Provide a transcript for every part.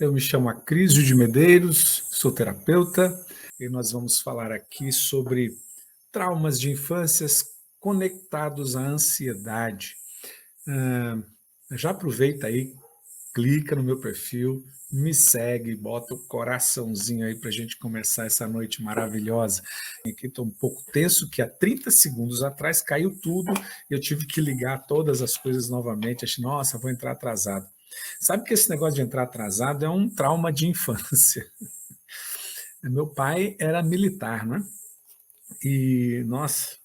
Eu me chamo Acrísio de Medeiros, sou terapeuta e nós vamos falar aqui sobre traumas de infâncias conectados à ansiedade. Já aproveita aí, clica no meu perfil, me segue, bota o coraçãozinho aí para a gente começar essa noite maravilhosa. Aqui estou um pouco tenso, que há 30 segundos atrás caiu tudo e eu tive que ligar todas as coisas novamente. Achei, nossa, vou entrar atrasado. Sabe que esse negócio de entrar atrasado é um trauma de infância. Meu pai era militar, né? E, nossa,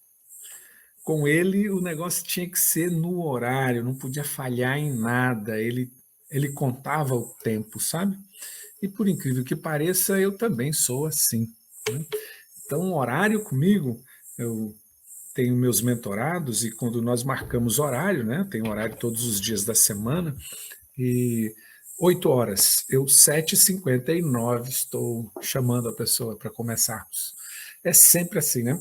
com ele o negócio tinha que ser no horário, não podia falhar em nada. Ele contava o tempo, sabe? E por incrível que pareça, eu também sou assim. Né? Então, horário comigo, eu tenho meus mentorados e quando nós marcamos horário, né? Tem horário todos os dias da semana e 8 horas, eu 7h59 estou chamando a pessoa para começarmos. É sempre assim, né?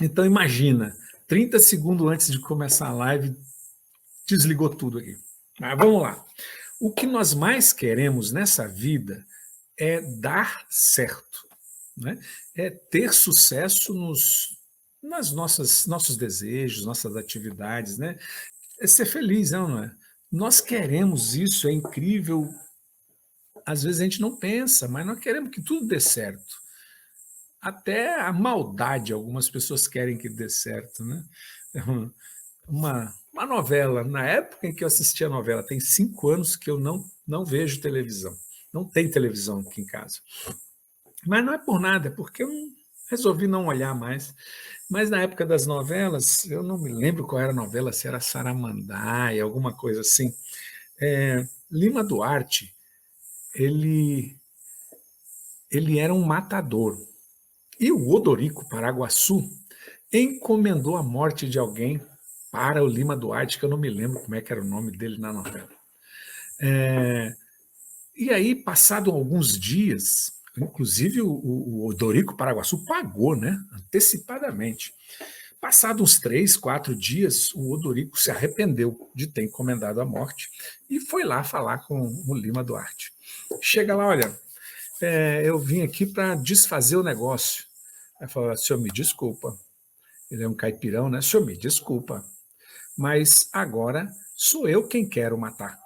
Então imagina, 30 segundos antes de começar a live, desligou tudo aqui. Mas vamos lá. O que nós mais queremos nessa vida é dar certo, né? É ter sucesso nas nossos desejos, nossas atividades, né? É ser feliz, não é? Nós queremos isso, é incrível. Às vezes a gente não pensa, mas nós queremos que tudo dê certo. Até a maldade, algumas pessoas querem que dê certo, né? Uma novela, na época em que eu assistia a novela, tem 5 anos que eu não vejo televisão. Não tem televisão aqui em casa. Mas não é por nada, é porque eu resolvi não olhar mais. Mas na época das novelas, eu não me lembro qual era a novela, se era Saramandaia, alguma coisa assim. Lima Duarte, ele, ele era um matador. E o Odorico Paraguaçu encomendou a morte de alguém para o Lima Duarte, que eu não me lembro como é que era o nome dele na novela. E aí, passado alguns dias, inclusive o Odorico Paraguaçu pagou, né, antecipadamente. Passado uns 3, 4 dias, o Odorico se arrependeu de ter encomendado a morte e foi lá falar com o Lima Duarte. Chega lá, olha, eu vim aqui para desfazer o negócio. Aí falou, senhor, me desculpa. Ele é um caipirão, né? Senhor, me desculpa. Mas agora sou eu quem quero matar.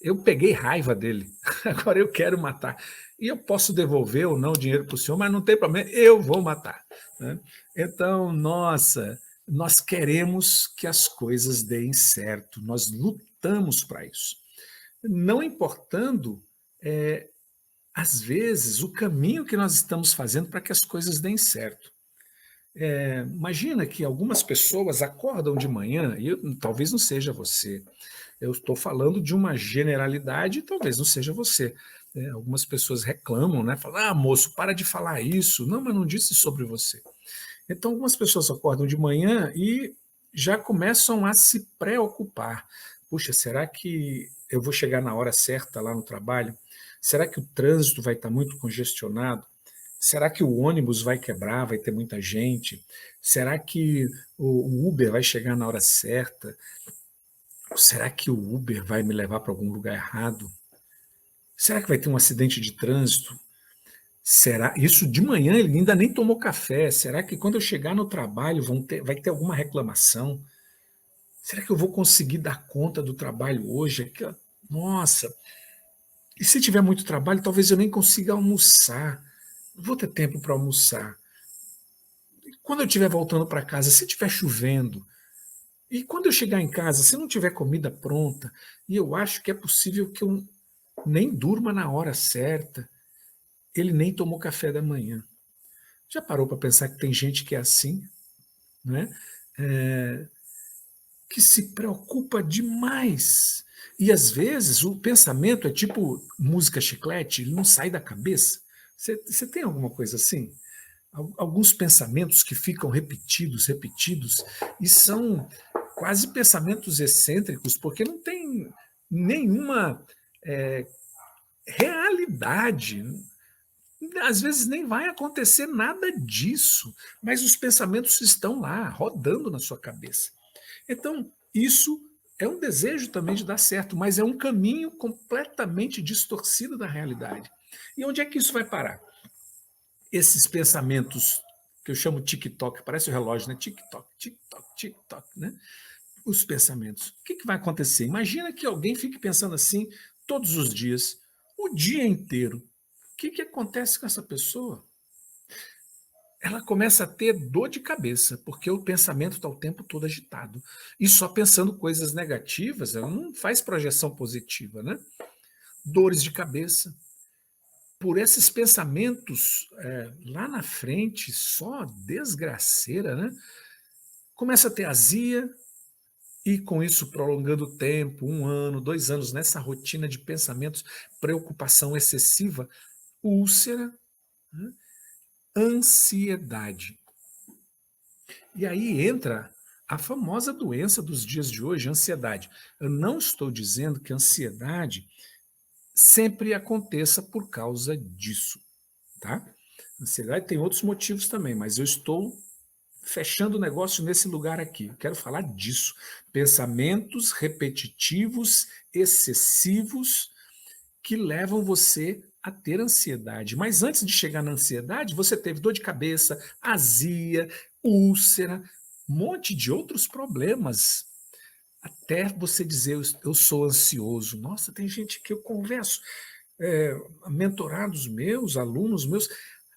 Eu peguei raiva dele, agora eu quero matar. E eu posso devolver ou não o dinheiro para o senhor, mas não tem problema, eu vou matar. Né? Então, nossa, nós queremos que as coisas deem certo, nós lutamos para isso. Não importando, às vezes, o caminho que nós estamos fazendo para que as coisas deem certo. Imagina que algumas pessoas acordam de manhã, e talvez não seja você, eu estou falando de uma generalidade, talvez não seja você. Algumas pessoas reclamam, né? Falam, moço, para de falar isso. Não, mas não disse sobre você. Então, algumas pessoas acordam de manhã e já começam a se preocupar. Puxa, será que eu vou chegar na hora certa lá no trabalho? Será que o trânsito vai estar muito congestionado? Será que o ônibus vai quebrar, vai ter muita gente? Será que o Uber vai chegar na hora certa? Será que o Uber vai me levar para algum lugar errado? Será que vai ter um acidente de trânsito? Será? Isso de manhã ele ainda nem tomou café. Será que quando eu chegar no trabalho vai ter alguma reclamação? Será que eu vou conseguir dar conta do trabalho hoje? Nossa, e se tiver muito trabalho, talvez eu nem consiga almoçar. Não vou ter tempo para almoçar. Quando eu estiver voltando para casa, se estiver chovendo, e quando eu chegar em casa, se não tiver comida pronta, e eu acho que é possível que eu nem durma na hora certa, ele nem tomou café da manhã. Já parou para pensar que tem gente que é assim, né? É, que se preocupa demais. E às vezes o pensamento é tipo música chiclete, ele não sai da cabeça. Você tem alguma coisa assim? Alguns pensamentos que ficam repetidos, repetidos, e são quase pensamentos excêntricos, porque não tem nenhuma realidade. Às vezes nem vai acontecer nada disso, mas os pensamentos estão lá, rodando na sua cabeça. Então, isso é um desejo também de dar certo, mas é um caminho completamente distorcido da realidade. E onde é que isso vai parar? Esses pensamentos que eu chamo TikTok, parece o relógio, né? TikTok, TikTok, TikTok, né? Os pensamentos. O que vai acontecer? Imagina que alguém fique pensando assim todos os dias, o dia inteiro. O que acontece com essa pessoa? Ela começa a ter dor de cabeça, porque o pensamento está o tempo todo agitado. E só pensando coisas negativas, ela não faz projeção positiva, né? Dores de cabeça. Por esses pensamentos lá na frente, só desgraceira, né? Começa a ter azia, e com isso prolongando o tempo, 1 ano, 2 anos, nessa rotina de pensamentos, preocupação excessiva, úlcera, né? Ansiedade. E aí entra a famosa doença dos dias de hoje, a ansiedade. Eu não estou dizendo que a ansiedade sempre aconteça por causa disso, tá? A ansiedade tem outros motivos também, mas eu estou fechando o negócio nesse lugar aqui. Eu quero falar disso. Pensamentos repetitivos, excessivos, que levam você a ter ansiedade. Mas antes de chegar na ansiedade, você teve dor de cabeça, azia, úlcera, um monte de outros problemas. Até você dizer, eu sou ansioso. Nossa, tem gente que eu converso, mentorados meus, alunos meus,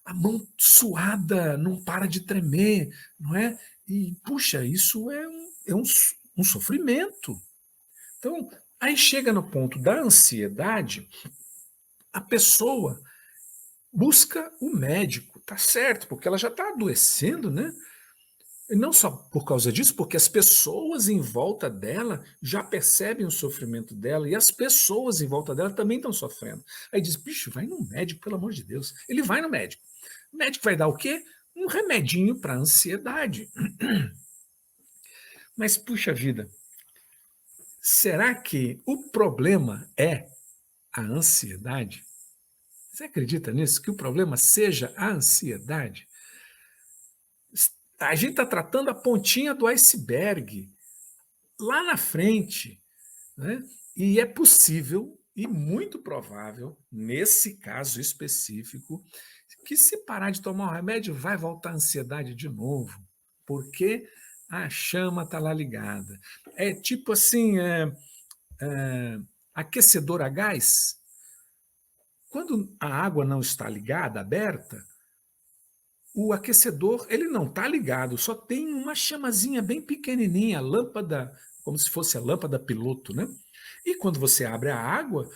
a mão suada, não para de tremer, não é? E, puxa, isso é um sofrimento. Então, aí chega no ponto da ansiedade, a pessoa busca o médico, tá certo, porque ela já está adoecendo, né? E não só por causa disso, porque as pessoas em volta dela já percebem o sofrimento dela e as pessoas em volta dela também estão sofrendo. Aí diz, bicho, vai no médico, pelo amor de Deus. Ele vai no médico. O médico vai dar o quê? Um remedinho para ansiedade. Mas, puxa vida, será que o problema é a ansiedade? Você acredita nisso? Que o problema seja a ansiedade? A gente está tratando a pontinha do iceberg, lá na frente, né? E é possível e muito provável, nesse caso específico, que se parar de tomar o remédio, vai voltar a ansiedade de novo, porque a chama está lá ligada. É tipo assim, aquecedor a gás. Quando a água não está ligada, aberta, o aquecedor ele não está ligado, só tem uma chamazinha bem pequenininha, lâmpada, como se fosse a lâmpada piloto, né? E quando você abre a água,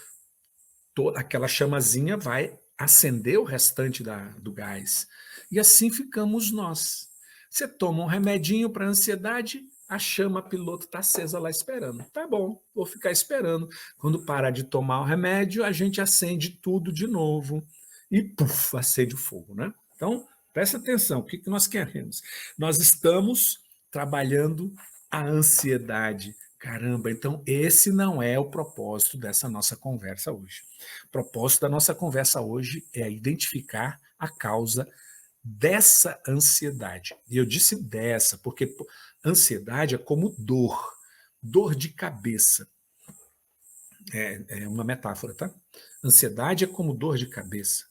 toda aquela chamazinha vai acender o restante do gás. E assim ficamos nós. Você toma um remedinho para ansiedade, a chama piloto está acesa lá esperando. Tá bom, vou ficar esperando. Quando parar de tomar o remédio, a gente acende tudo de novo e puf, acende o fogo, né? Então, presta atenção, o que nós queremos? Nós estamos trabalhando a ansiedade. Caramba, então esse não é o propósito dessa nossa conversa hoje. O propósito da nossa conversa hoje é identificar a causa dessa ansiedade. E eu disse dessa, porque ansiedade é como dor, dor de cabeça. É uma metáfora, tá? Ansiedade é como dor de cabeça.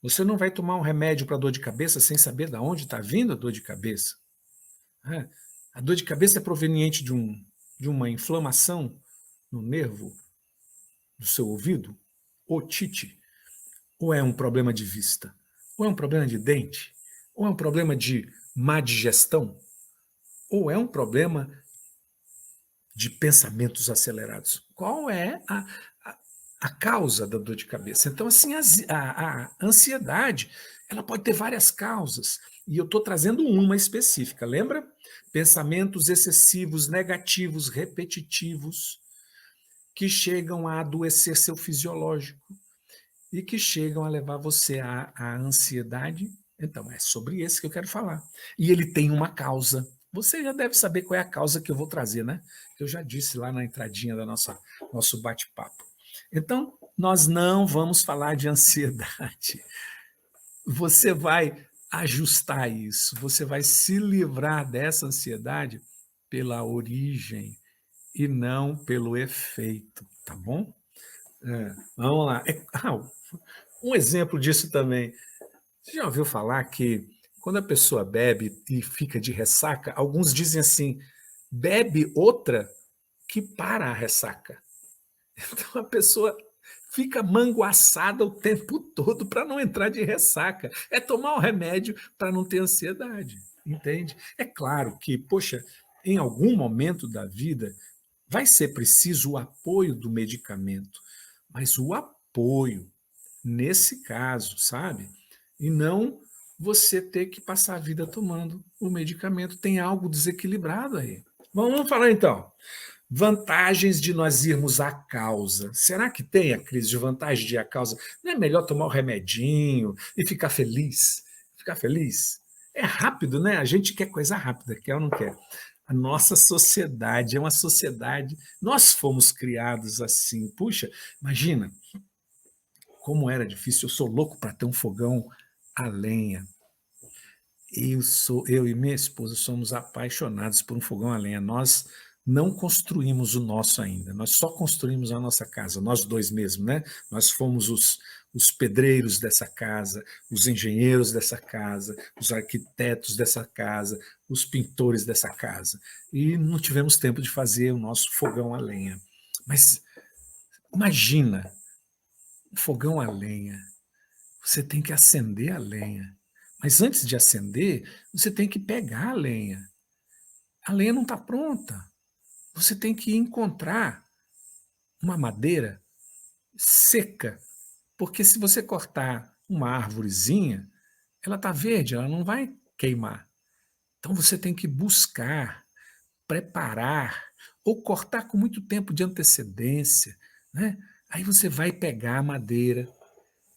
Você não vai tomar um remédio para dor de cabeça sem saber de onde está vindo a dor de cabeça. A dor de cabeça é proveniente de uma inflamação no nervo do seu ouvido, otite, ou é um problema de vista, ou é um problema de dente, ou é um problema de má digestão, ou é um problema de pensamentos acelerados. Qual é a causa da dor de cabeça? Então, assim, a ansiedade, ela pode ter várias causas, e eu estou trazendo uma específica, lembra? Pensamentos excessivos, negativos, repetitivos, que chegam a adoecer seu fisiológico e que chegam a levar você à ansiedade. Então, é sobre esse que eu quero falar. E ele tem uma causa. Você já deve saber qual é a causa que eu vou trazer, né? Eu já disse lá na entradinha da nosso bate-papo. Então, nós não vamos falar de ansiedade. Você vai ajustar isso, você vai se livrar dessa ansiedade pela origem e não pelo efeito, tá bom? Vamos lá. Um exemplo disso também. Você já ouviu falar que quando a pessoa bebe e fica de ressaca, alguns dizem assim, bebe outra que para a ressaca. Então a pessoa fica manguaçada o tempo todo para não entrar de ressaca. É tomar o remédio para não ter ansiedade, entende? É claro que, poxa, em algum momento da vida vai ser preciso o apoio do medicamento, mas o apoio nesse caso, sabe? E não você ter que passar a vida tomando o medicamento. Tem algo desequilibrado aí. Vamos falar então. Vantagens de nós irmos à causa. Será que tem a crise de vantagem de ir à causa? Não é melhor tomar o remedinho e ficar feliz? Ficar feliz? É rápido, né? A gente quer coisa rápida, quer ou não quer? A nossa sociedade é uma sociedade. Nós fomos criados assim. Puxa, imagina como era difícil. Eu sou louco para ter um fogão a lenha. Eu e minha esposa somos apaixonados por um fogão a lenha. Nós não construímos o nosso ainda, nós só construímos a nossa casa, nós dois mesmo, né? Nós fomos os pedreiros dessa casa, os engenheiros dessa casa, os arquitetos dessa casa, os pintores dessa casa. E não tivemos tempo de fazer o nosso fogão a lenha. Mas imagina, um fogão a lenha, você tem que acender a lenha. Mas antes de acender, você tem que pegar a lenha. A lenha não está pronta. Você tem que encontrar uma madeira seca, porque se você cortar uma árvorezinha, ela está verde, ela não vai queimar. Então você tem que buscar, preparar, ou cortar com muito tempo de antecedência, né? Aí você vai pegar a madeira,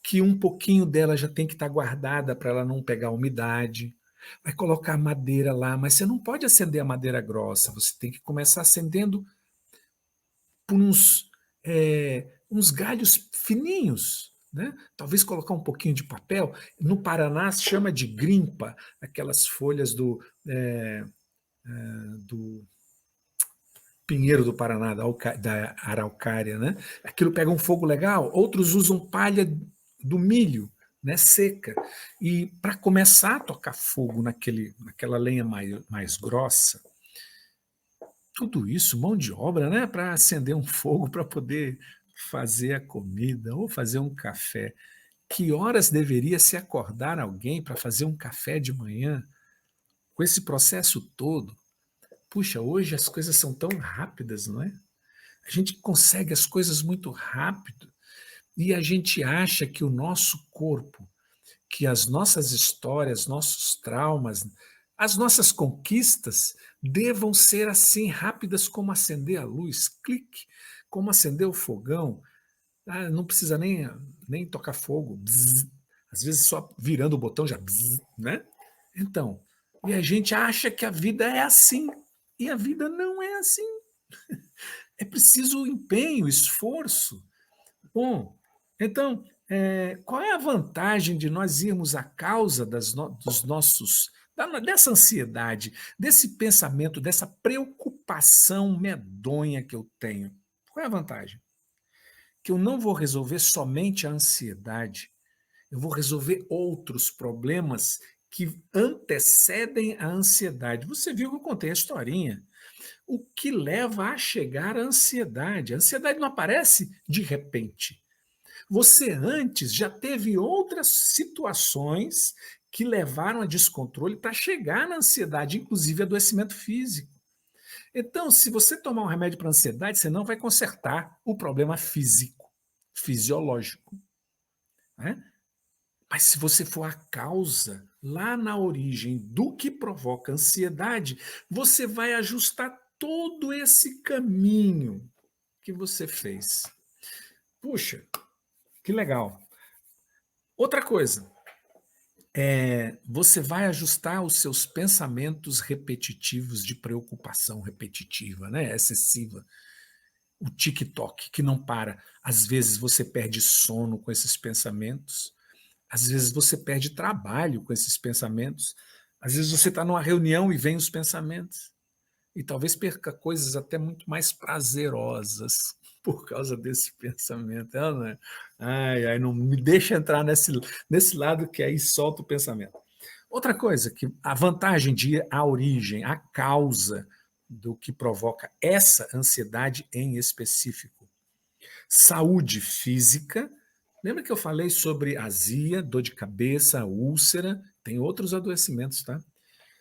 que um pouquinho dela já tem que estar guardada para ela não pegar umidade. Vai colocar a madeira lá, mas você não pode acender a madeira grossa, você tem que começar acendendo por uns galhos fininhos, né? Talvez colocar um pouquinho de papel. No Paraná se chama de grimpa, aquelas folhas do pinheiro do Paraná, da araucária, né? Aquilo pega um fogo legal. Outros usam palha do milho, né, seca. E para começar a tocar fogo naquela lenha mais grossa, tudo isso, mão de obra, né, para acender um fogo, para poder fazer a comida ou fazer um café. Que horas deveria se acordar alguém para fazer um café de manhã com esse processo todo? Puxa, hoje as coisas são tão rápidas, não é? A gente consegue as coisas muito rápido e a gente acha que o nosso corpo, que as nossas histórias, nossos traumas, as nossas conquistas devam ser assim rápidas como acender a luz, clique, como acender o fogão. Não precisa nem tocar fogo, bzz, às vezes só virando o botão já, bzz, né? Então, e a gente acha que a vida é assim, e a vida não é assim. É preciso empenho, esforço. Bom, então, qual é a vantagem de nós irmos à causa dos nossos, dessa ansiedade, desse pensamento, dessa preocupação medonha que eu tenho? Qual é a vantagem? Que eu não vou resolver somente a ansiedade, eu vou resolver outros problemas que antecedem a ansiedade. Você viu que eu contei a historinha. O que leva a chegar à ansiedade? A ansiedade não aparece de repente. Você antes já teve outras situações que levaram a descontrole para chegar na ansiedade, inclusive adoecimento físico. Então, se você tomar um remédio para ansiedade, você não vai consertar o problema físico, fisiológico, né? Mas se você for a causa, lá na origem do que provoca ansiedade, você vai ajustar todo esse caminho que você fez. Puxa, que legal. Outra coisa, você vai ajustar os seus pensamentos repetitivos de preocupação repetitiva, né, excessiva. O TikTok que não para. Às vezes você perde sono com esses pensamentos, às vezes você perde trabalho com esses pensamentos, às vezes você está numa reunião e vem os pensamentos. e talvez perca coisas até muito mais prazerosas por causa desse pensamento. Não é? Ai, ai, não me deixa entrar nesse lado que aí solta o pensamento. Outra coisa, que a vantagem de ir à origem, à causa do que provoca essa ansiedade em específico. Saúde física. Lembra que eu falei sobre azia, dor de cabeça, úlcera? Tem outros adoecimentos, tá?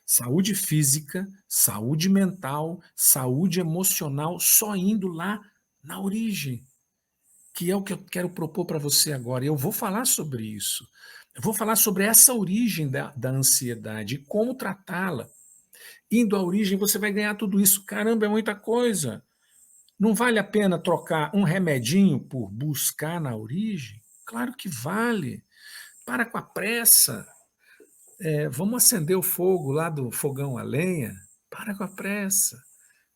Saúde física, saúde mental, saúde emocional, só indo lá na origem, que é o que eu quero propor para você agora. Eu vou falar sobre isso. Eu vou falar sobre essa origem da ansiedade e como tratá-la. Indo à origem, você vai ganhar tudo isso. Caramba, é muita coisa. Não vale a pena trocar um remedinho por buscar na origem? Claro que vale. Para com a pressa. Vamos acender o fogo lá do fogão a lenha? Para com a pressa.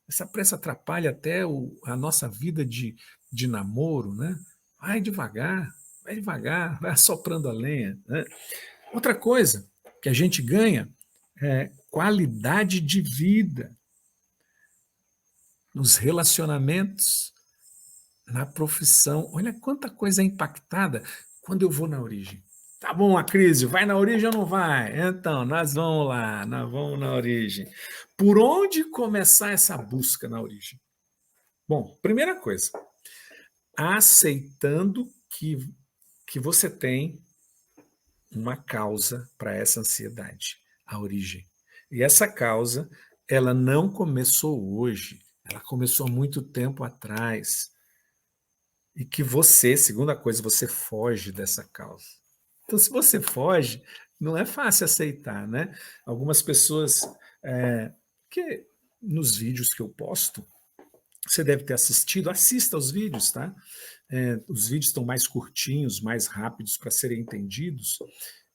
Essa pressa atrapalha até a nossa vida de namoro, né? Vai devagar, vai assoprando a lenha. Né? Outra coisa que a gente ganha é qualidade de vida nos relacionamentos, na profissão. Olha quanta coisa é impactada quando eu vou na origem. Tá bom, a crise, vai na origem ou não vai? Então, nós vamos lá, nós vamos na origem. Por onde começar essa busca na origem? Bom, primeira coisa, aceitando que você tem uma causa para essa ansiedade, a origem. E essa causa, ela não começou hoje, ela começou há muito tempo atrás. E que você, segunda coisa, você foge dessa causa. Então, se você foge, não é fácil aceitar, né? Algumas pessoas, que nos vídeos que eu posto, você deve ter assistido, assista aos vídeos, tá? Os vídeos estão mais curtinhos, mais rápidos para serem entendidos.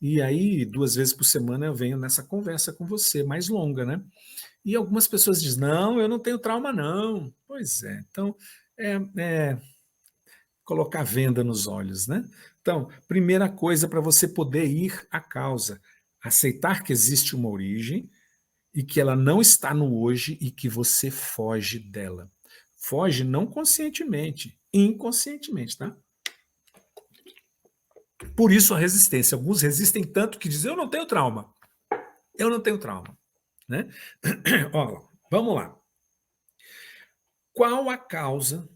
E aí, 2 vezes por semana, eu venho nessa conversa com você, mais longa, né? E algumas pessoas dizem, não, eu não tenho trauma, não. Pois é, então, colocar venda nos olhos, né? Então, primeira coisa para você poder ir à causa, aceitar que existe uma origem e que ela não está no hoje e que você foge dela. Foge não conscientemente, inconscientemente, tá? Por isso a resistência. Alguns resistem tanto que dizem, eu não tenho trauma. Eu não tenho trauma, né? Ó, vamos lá. Qual a causa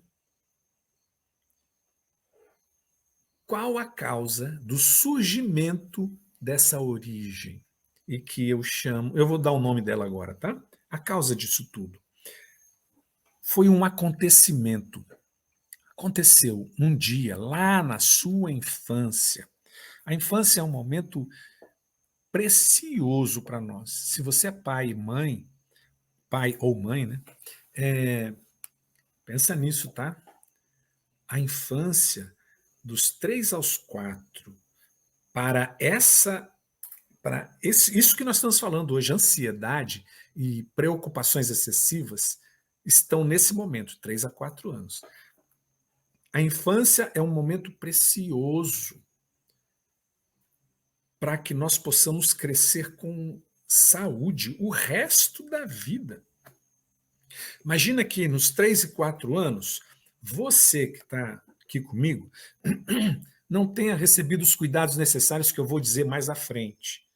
do surgimento dessa origem? E que eu vou dar o nome dela agora, tá? A causa disso tudo foi um acontecimento. Aconteceu um dia lá na sua infância. A infância é um momento precioso para nós. Se você é pai ou mãe, né? Pensa nisso, tá? A infância, dos 3 aos 4, isso que nós estamos falando hoje, ansiedade e preocupações excessivas, estão nesse momento, 3 a 4 anos. A infância é um momento precioso para que nós possamos crescer com saúde o resto da vida. Imagina que nos 3 e 4 anos, você que está aqui comigo, não tenha recebido os cuidados necessários que eu vou dizer mais à frente.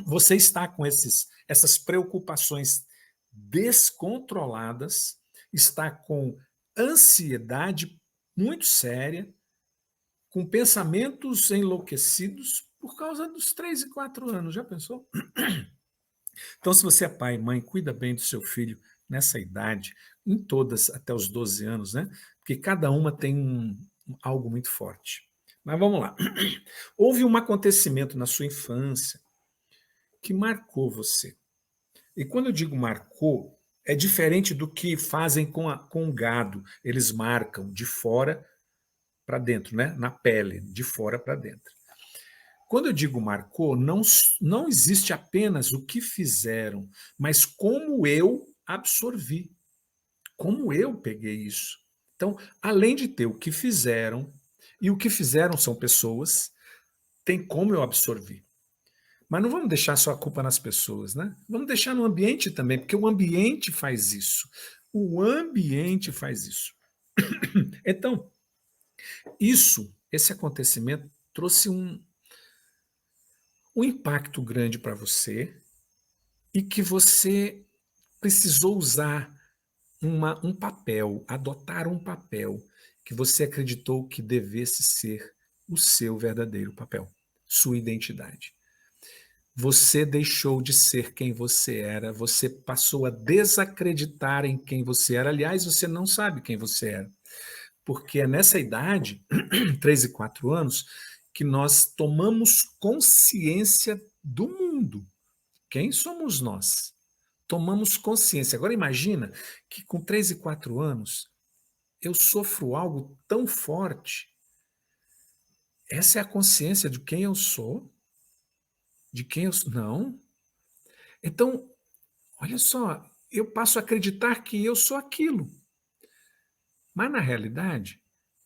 Você está com essas preocupações descontroladas, está com ansiedade muito séria, com pensamentos enlouquecidos por causa dos 3 e 4 anos. Já pensou? Então, se você é pai e mãe, cuida bem do seu filho nessa idade, em todas até os 12 anos, né? Porque cada uma tem algo muito forte. Mas vamos lá. Houve um acontecimento na sua infância que marcou você. E quando eu digo marcou, é diferente do que fazem com o gado. Eles marcam de fora para dentro, né? Na pele, de fora para dentro. Quando eu digo marcou, não existe apenas o que fizeram, mas como eu absorvi, como eu peguei isso. Então, além de ter o que fizeram, e o que fizeram são pessoas, tem como eu absorvi. Mas não vamos deixar só a culpa nas pessoas, né? Vamos deixar no ambiente também, porque o ambiente faz isso. O ambiente faz isso. Então, esse acontecimento trouxe um impacto grande para você e que você precisou usar um papel, adotar um papel que você acreditou que devesse ser o seu verdadeiro papel, sua identidade. Você deixou de ser quem você era, você passou a desacreditar em quem você era. Aliás, você não sabe quem você era, porque é nessa idade, 3 e 4 anos, que nós tomamos consciência do mundo. Quem somos nós? Tomamos consciência. Agora imagina que com 3 e 4 anos eu sofro algo tão forte. Essa é a consciência de quem eu sou, de quem eu sou. Não. Então, olha só, eu passo a acreditar que eu sou aquilo. Mas na realidade,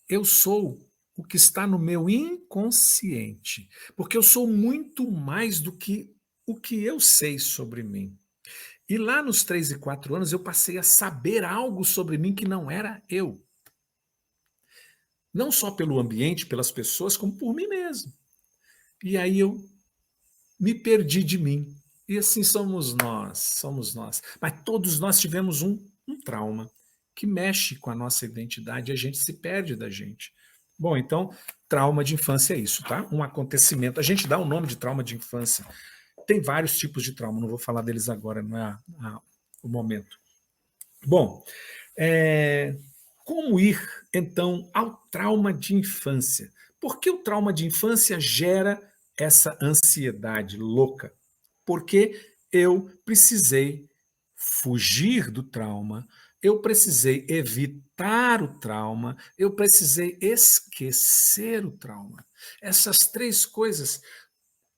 eu sou o que está no meu inconsciente, porque eu sou muito mais do que o que eu sei sobre mim. E lá nos 3 e 4 anos eu passei a saber algo sobre mim que não era eu. Não só pelo ambiente, pelas pessoas, como por mim mesmo. E aí eu me perdi de mim. E assim somos nós, somos nós. Mas todos nós tivemos um trauma que mexe com a nossa identidade e a gente se perde da gente. Bom, então, trauma de infância é isso, tá? Um acontecimento. A gente dá o nome de trauma de infância. Tem vários tipos de trauma, não vou falar deles agora, não é o momento. Bom, como ir, então, ao trauma de infância? Por que o trauma de infância gera essa ansiedade louca? Porque eu precisei fugir do trauma, eu precisei evitar o trauma, eu precisei esquecer o trauma. Essas três coisas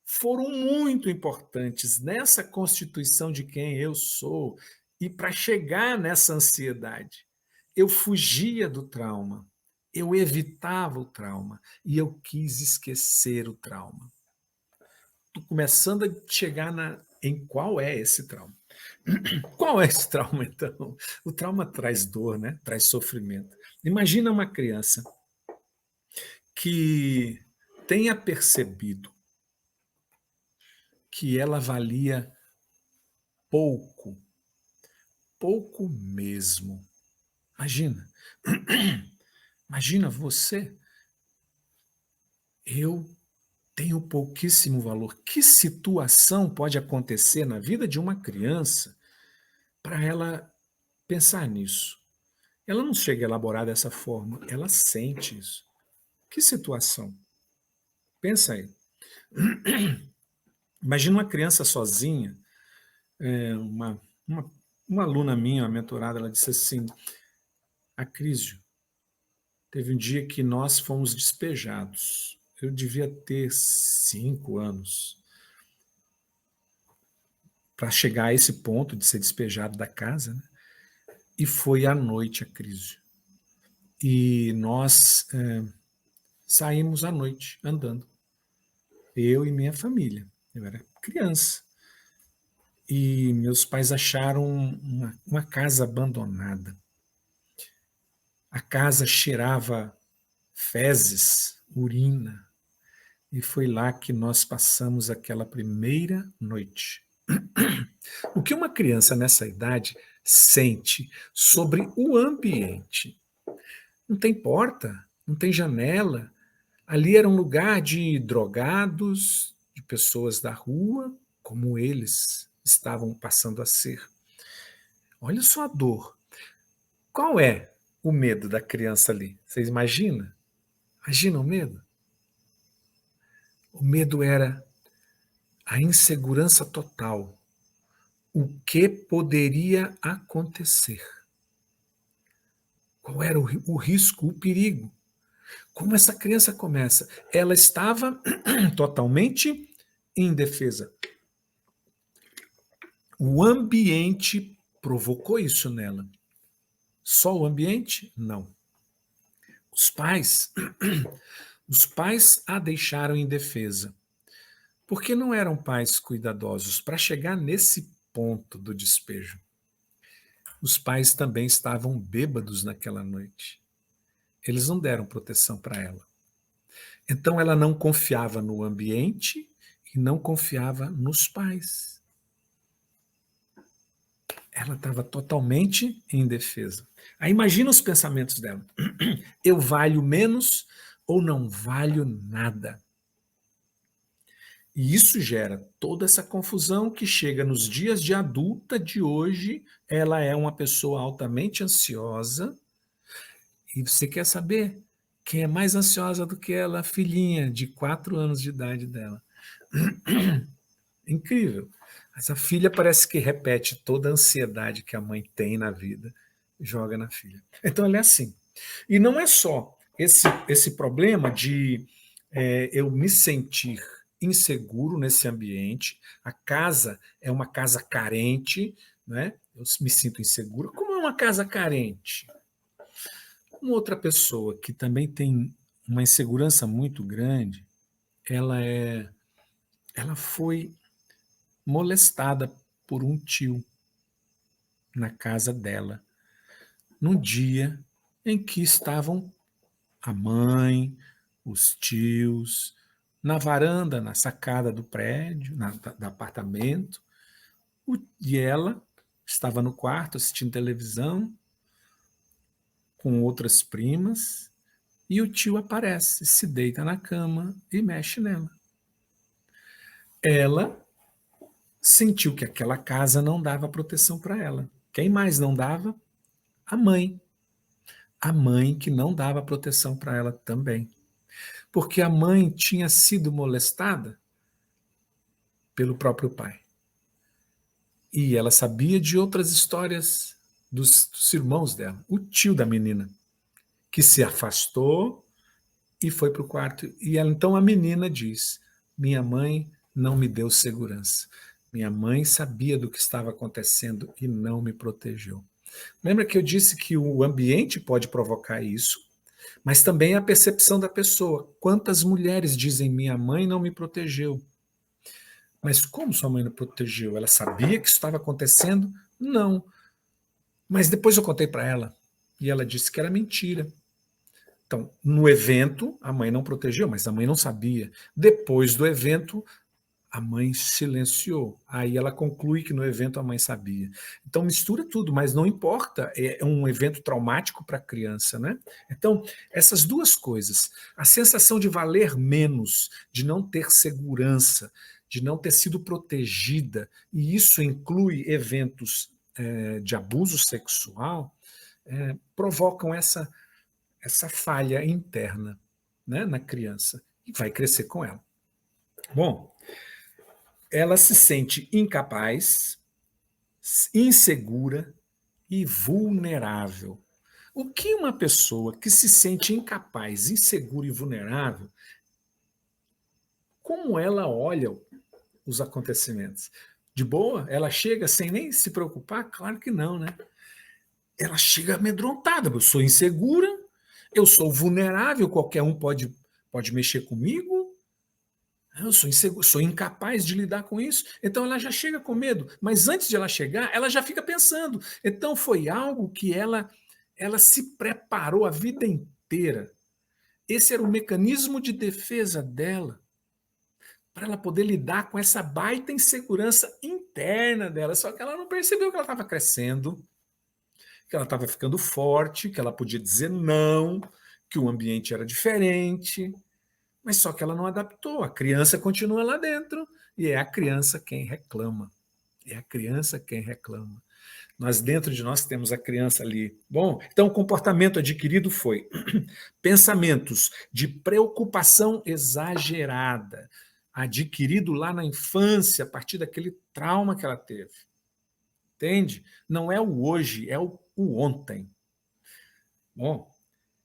foram muito importantes nessa constituição de quem eu sou e para chegar nessa ansiedade. Eu fugia do trauma, eu evitava o trauma e eu quis esquecer o trauma. Estou começando a chegar em qual é esse trauma. Qual é esse trauma, então? O trauma traz dor, né? Traz sofrimento. Imagina uma criança que tenha percebido que ela valia pouco, pouco mesmo. Imagina, imagina você, eu tenho pouquíssimo valor. Que situação pode acontecer na vida de uma criança para ela pensar nisso? Ela não chega a elaborar dessa forma, ela sente isso. Que situação? Pensa aí. Imagina uma criança sozinha, uma aluna minha, uma mentorada, ela disse assim, Acrísio, teve um dia que nós fomos despejados. Eu devia ter 5 anos para chegar a esse ponto de ser despejado da casa, né? E foi à noite a crise. E nós saímos à noite andando, eu e minha família. Eu era criança. E meus pais acharam uma casa abandonada. A casa cheirava fezes, urina. E foi lá que nós passamos aquela primeira noite. O que uma criança nessa idade sente sobre o ambiente? Não tem porta, não tem janela. Ali era um lugar de drogados, de pessoas da rua, como eles estavam passando a ser. Olha só a dor. Qual é o medo da criança ali? Vocês imaginam? Imagina o medo? O medo era a insegurança total. O que poderia acontecer? Qual era o risco, o perigo? Como essa criança começa? Ela estava totalmente indefesa. O ambiente provocou isso nela. Só o ambiente? Não. Os pais, os pais a deixaram indefesa. Porque não eram pais cuidadosos. Para chegar nesse ponto do despejo, os pais também estavam bêbados naquela noite. Eles não deram proteção para ela. Então ela não confiava no ambiente e não confiava nos pais. Ela estava totalmente indefesa. Aí imagina os pensamentos dela. Eu valho menos ou não valho nada? E isso gera toda essa confusão que chega nos dias de adulta de hoje. Ela é uma pessoa altamente ansiosa. E você quer saber quem é mais ansiosa do que ela? A filhinha de 4 anos de idade dela. Incrível. Essa filha parece que repete toda a ansiedade que a mãe tem na vida, joga na filha. Então ela é assim. E não é só esse problema de eu me sentir inseguro nesse ambiente, a casa é uma casa carente, né? Eu me sinto inseguro. Como é uma casa carente? Uma outra pessoa que também tem uma insegurança muito grande, ela foi molestada por um tio na casa dela, num dia em que estavam a mãe, os tios, na varanda, na sacada do prédio, do apartamento, e ela estava no quarto assistindo televisão com outras primas, e o tio aparece, se deita na cama e mexe nela. Ela sentiu que aquela casa não dava proteção para ela. Quem mais não dava? A mãe. A mãe que não dava proteção para ela também. Porque a mãe tinha sido molestada pelo próprio pai. E ela sabia de outras histórias dos irmãos dela, o tio da menina, que se afastou e foi para o quarto. E ela, então a menina diz: minha mãe não me deu segurança. Minha mãe sabia do que estava acontecendo e não me protegeu. Lembra que eu disse que o ambiente pode provocar isso, mas também a percepção da pessoa. Quantas mulheres dizem: minha mãe não me protegeu? Mas como sua mãe não protegeu? Ela sabia que isso estava acontecendo? Não. Mas depois eu contei para ela e ela disse que era mentira. Então, no evento, a mãe não protegeu, mas a mãe não sabia. Depois do evento, a mãe silenciou. Aí ela conclui que no evento a mãe sabia. Então mistura tudo, mas não importa, é um evento traumático para a criança, né? Então, essas duas coisas, a sensação de valer menos, de não ter segurança, de não ter sido protegida, e isso inclui eventos de abuso sexual, provocam essa falha interna, né, na criança, e vai crescer com ela. Bom, ela se sente incapaz, insegura e vulnerável. O que uma pessoa que se sente incapaz, insegura e vulnerável, como ela olha os acontecimentos? De boa? Ela chega sem nem se preocupar? Claro que não, né? Ela chega amedrontada. Eu sou insegura, eu sou vulnerável, qualquer um pode mexer comigo. Eu sou inseguro, sou incapaz de lidar com isso. Então ela já chega com medo. Mas antes de ela chegar, ela já fica pensando. Então foi algo que ela se preparou a vida inteira. Esse era o mecanismo de defesa dela, para ela poder lidar com essa baita insegurança interna dela. Só que ela não percebeu que ela estava crescendo, que ela estava ficando forte, que ela podia dizer não, que o ambiente era diferente. Mas só que ela não adaptou. A criança continua lá dentro e é a criança quem reclama. É a criança quem reclama. Nós, dentro de nós, temos a criança ali. Bom, então o comportamento adquirido foi pensamentos de preocupação exagerada, adquirido lá na infância, a partir daquele trauma que ela teve. Entende? Não é o hoje, é o ontem. Bom,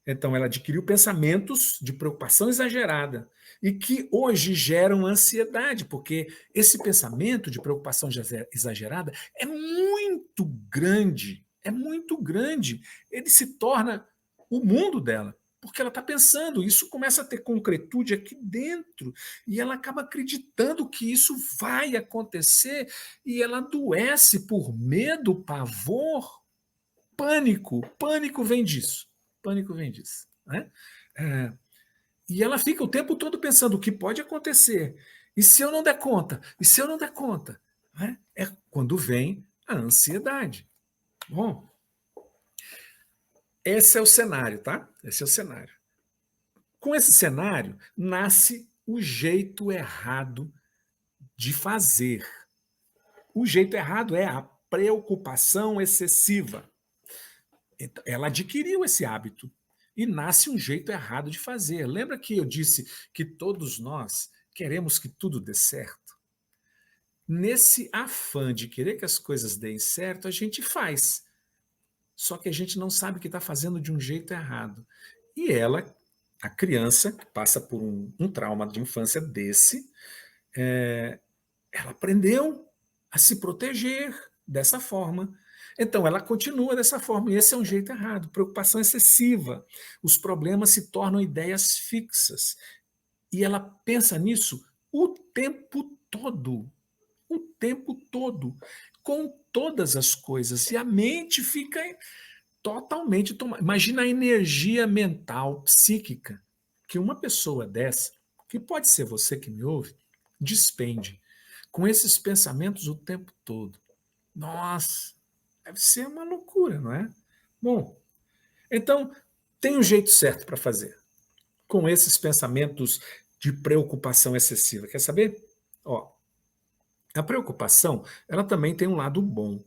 então ela adquiriu pensamentos de preocupação exagerada e que hoje geram ansiedade, porque esse pensamento de preocupação exagerada é muito grande, é muito grande. Ele se torna o mundo dela, porque ela está pensando, isso começa a ter concretude aqui dentro, e ela acaba acreditando que isso vai acontecer, e ela adoece por medo, pavor, pânico. Pânico vem disso. Pânico vem disso. Né? É, e ela fica o tempo todo pensando o que pode acontecer. E se eu não der conta? E se eu não der conta? Né? É quando vem a ansiedade. Bom, esse é o cenário, tá? Esse é o cenário. Com esse cenário, nasce o jeito errado de fazer. O jeito errado é a preocupação excessiva. Então, ela adquiriu esse hábito e nasce um jeito errado de fazer. Lembra que eu disse que todos nós queremos que tudo dê certo? Nesse afã de querer que as coisas deem certo, a gente faz. Só que a gente não sabe que está fazendo de um jeito errado. E ela, a criança, que passa por um trauma de infância desse, ela aprendeu a se proteger dessa forma. Então, ela continua dessa forma, e esse é um jeito errado. Preocupação excessiva. Os problemas se tornam ideias fixas. E ela pensa nisso o tempo todo. O tempo todo. Com todas as coisas. E a mente fica totalmente tomada. Imagina a energia mental, psíquica, que uma pessoa dessa, que pode ser você que me ouve, despende com esses pensamentos o tempo todo. Nossa, deve ser uma loucura, não é? Bom, então tem um jeito certo para fazer com esses pensamentos de preocupação excessiva. Quer saber? Ó, a preocupação, ela também tem um lado bom,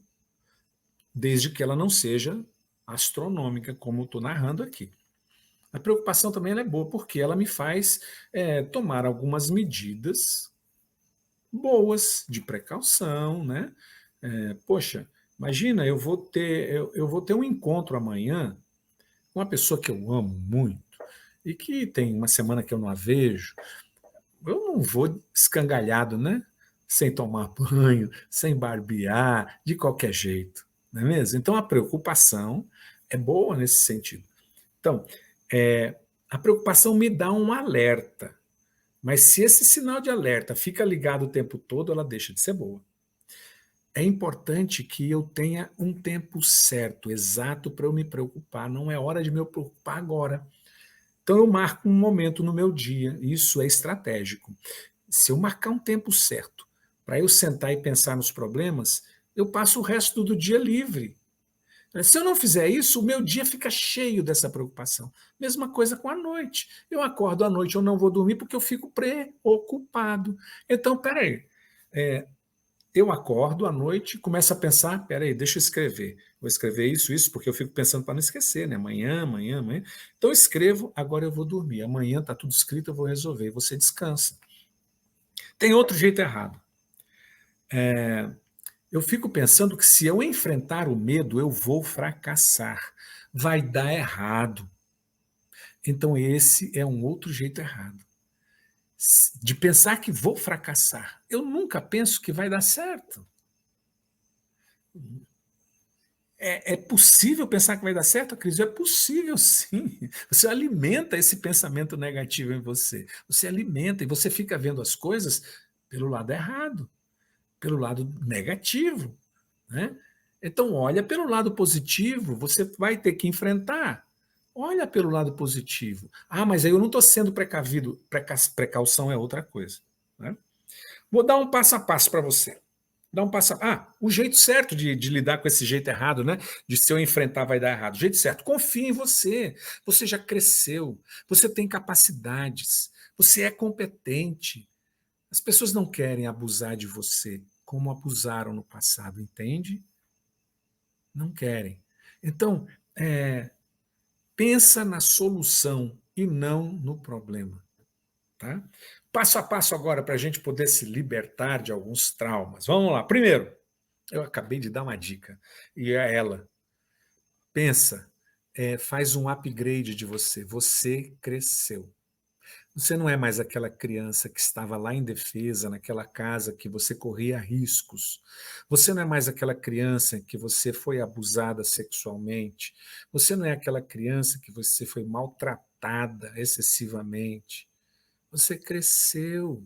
desde que ela não seja astronômica, como eu estou narrando aqui. A preocupação também ela é boa, porque ela me faz tomar algumas medidas boas de precaução, né? Poxa, imagina, eu vou ter um encontro amanhã com uma pessoa que eu amo muito e que tem uma semana que eu não a vejo. Eu não vou escangalhado, né? Sem tomar banho, sem barbear, de qualquer jeito, não é mesmo? Então a preocupação é boa nesse sentido. Então, a preocupação me dá um alerta, mas se esse sinal de alerta fica ligado o tempo todo, ela deixa de ser boa. É importante que eu tenha um tempo certo, exato, para eu me preocupar. Não é hora de me preocupar agora. Então, eu marco um momento no meu dia, isso é estratégico. Se eu marcar um tempo certo para eu sentar e pensar nos problemas, eu passo o resto do dia livre. Se eu não fizer isso, o meu dia fica cheio dessa preocupação. Mesma coisa com a noite. Eu acordo à noite, eu não vou dormir porque eu fico preocupado. Então, peraí, eu acordo à noite, começo a pensar, peraí, deixa eu escrever. Vou escrever isso, porque eu fico pensando para não esquecer, né? Amanhã, amanhã, amanhã. Então eu escrevo, agora eu vou dormir. Amanhã está tudo escrito, eu vou resolver. Você descansa. Tem outro jeito errado. Eu fico pensando que se eu enfrentar o medo, eu vou fracassar. Vai dar errado. Então esse é um outro jeito errado. De pensar que vou fracassar. Eu nunca penso que vai dar certo. É possível pensar que vai dar certo, Cris? É possível, sim. Você alimenta esse pensamento negativo em você. Você alimenta e você fica vendo as coisas pelo lado errado, pelo lado negativo. Né? Então, olha pelo lado positivo, você vai ter que enfrentar. Olha pelo lado positivo. Ah, mas aí eu não estou sendo precavido. Precaução é outra coisa. Né? Vou dar um passo a passo para você. Dá um passo. O jeito certo de lidar com esse jeito errado, né? De se eu enfrentar vai dar errado. O jeito certo. Confie em você. Você já cresceu. Você tem capacidades. Você é competente. As pessoas não querem abusar de você como abusaram no passado, entende? Não querem. Então, pensa na solução e não no problema. Tá? Passo a passo agora para a gente poder se libertar de alguns traumas. Vamos lá. Primeiro, eu acabei de dar uma dica, e é ela. Pensa, faz um upgrade de você. Você cresceu. Você não é mais aquela criança que estava lá em defesa, naquela casa que você corria riscos. Você não é mais aquela criança que você foi abusada sexualmente. Você não é aquela criança que você foi maltratada tratada excessivamente. Você cresceu.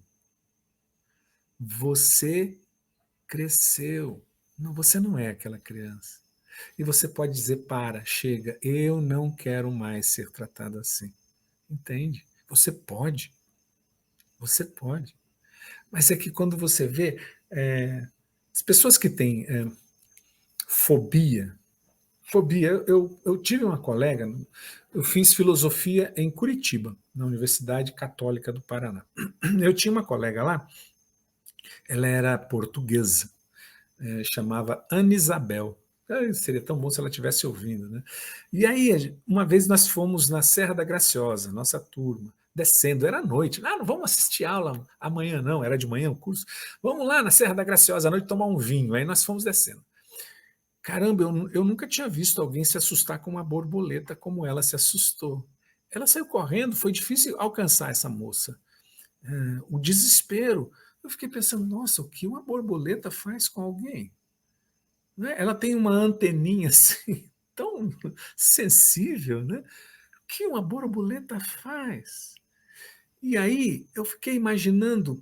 Você cresceu. Não, você não é aquela criança. E você pode dizer, para, chega, eu não quero mais ser tratado assim. Entende? Você pode. Você pode. Mas é que quando você vê, as pessoas que têm fobia, eu tive uma colega, eu fiz filosofia em Curitiba, na Universidade Católica do Paraná. Eu tinha uma colega lá, ela era portuguesa, chamava Ana Isabel. Seria tão bom se ela estivesse ouvindo, né? E aí, uma vez nós fomos na Serra da Graciosa, nossa turma, descendo, era noite. Ah, não vamos assistir aula amanhã, não, era de manhã o curso. Vamos lá na Serra da Graciosa à noite tomar um vinho. Aí nós fomos descendo. Caramba, eu nunca tinha visto alguém se assustar com uma borboleta como ela se assustou. Ela saiu correndo, foi difícil alcançar essa moça. O desespero. Eu fiquei pensando, nossa, o que uma borboleta faz com alguém? Né? Ela tem uma anteninha assim, tão sensível, né? O que uma borboleta faz? E aí eu fiquei imaginando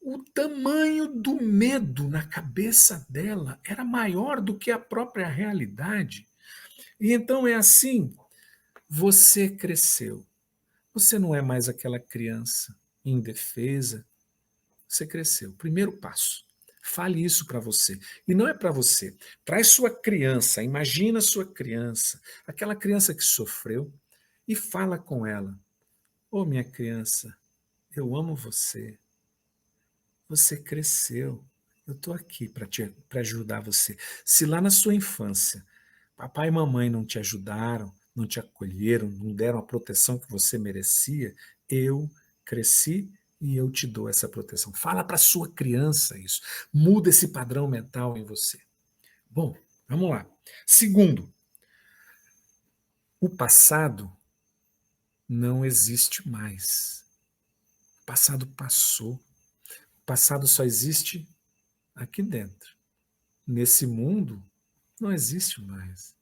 o tamanho do medo na cabeça dela era maior do que a própria realidade. E então é assim, você cresceu. Você não é mais aquela criança indefesa. Você cresceu. Primeiro passo. Fale isso para você. E não é para você. Traz sua criança, imagina sua criança, aquela criança que sofreu, e fala com ela. Ô, minha criança, eu amo você. Você cresceu. Eu estou aqui para ajudar você. Se lá na sua infância, papai e mamãe não te ajudaram, não te acolheram, não deram a proteção que você merecia, eu cresci e eu te dou essa proteção. Fala para sua criança isso. Muda esse padrão mental em você. Bom, vamos lá. Segundo, o passado não existe mais. O passado passou. O passado só existe aqui dentro. Nesse mundo, não existe mais.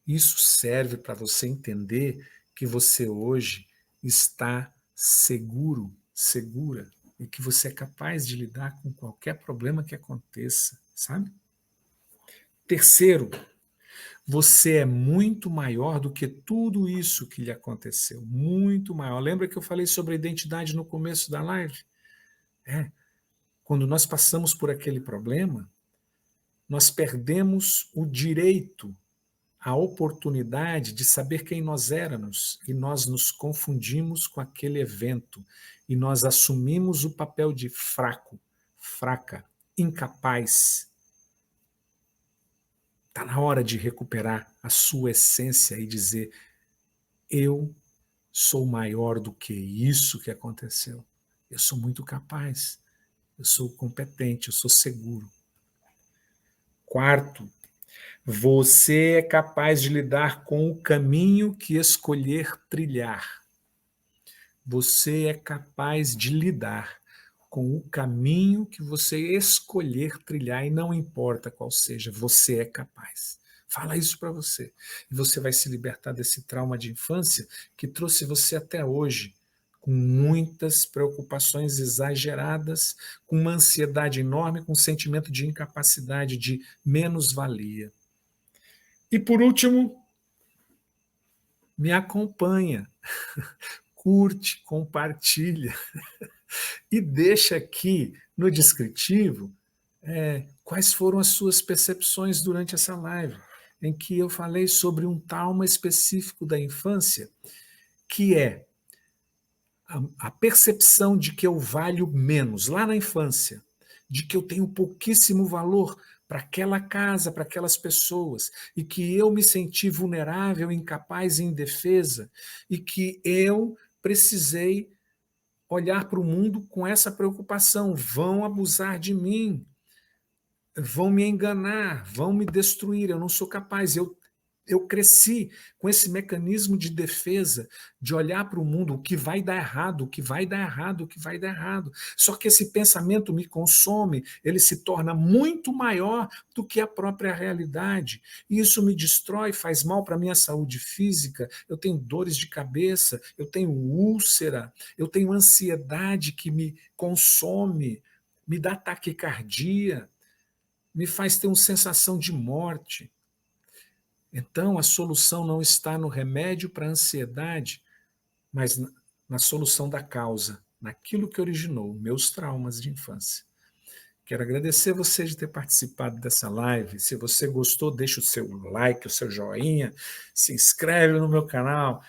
Isso serve para você entender que você hoje está seguro, segura, e que você é capaz de lidar com qualquer problema que aconteça, sabe? Terceiro, você é muito maior do que tudo isso que lhe aconteceu, muito maior. Lembra que eu falei sobre a identidade no começo da live? Quando nós passamos por aquele problema, nós perdemos o direito, a oportunidade de saber quem nós éramos e nós nos confundimos com aquele evento e nós assumimos o papel de fraco, fraca, incapaz. Está na hora de recuperar a sua essência e dizer: eu sou maior do que isso que aconteceu. Eu sou muito capaz, eu sou competente, eu sou seguro. Quarto, você é capaz de lidar com o caminho que escolher trilhar. Você é capaz de lidar com o caminho que você escolher trilhar, e não importa qual seja, você é capaz. Fala isso para você. E você vai se libertar desse trauma de infância que trouxe você até hoje, com muitas preocupações exageradas, com uma ansiedade enorme, com um sentimento de incapacidade, de menos-valia. E por último, me acompanha, curte, compartilha e deixa aqui no descritivo quais foram as suas percepções durante essa live, em que eu falei sobre um trauma específico da infância, que é a percepção de que eu valho menos lá na infância, de que eu tenho pouquíssimo valor para aquela casa, para aquelas pessoas, e que eu me senti vulnerável, incapaz e indefesa, e que eu precisei olhar para o mundo com essa preocupação. Vão abusar de mim, vão me enganar, vão me destruir, eu não sou capaz. Eu cresci com esse mecanismo de defesa, de olhar para o mundo, o que vai dar errado, o que vai dar errado, o que vai dar errado. Só que esse pensamento me consome, ele se torna muito maior do que a própria realidade. E isso me destrói, faz mal para a minha saúde física. Eu tenho dores de cabeça, eu tenho úlcera, eu tenho ansiedade que me consome, me dá taquicardia, me faz ter uma sensação de morte. Então, a solução não está no remédio para a ansiedade, mas na solução da causa, naquilo que originou meus traumas de infância. Quero agradecer você de ter participado dessa live. Se você gostou, deixa o seu like, o seu joinha, se inscreve no meu canal.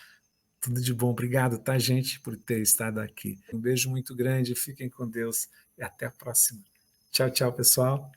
Tudo de bom. Obrigado, tá, gente, por ter estado aqui. Um beijo muito grande, fiquem com Deus e até a próxima. Tchau, tchau, pessoal.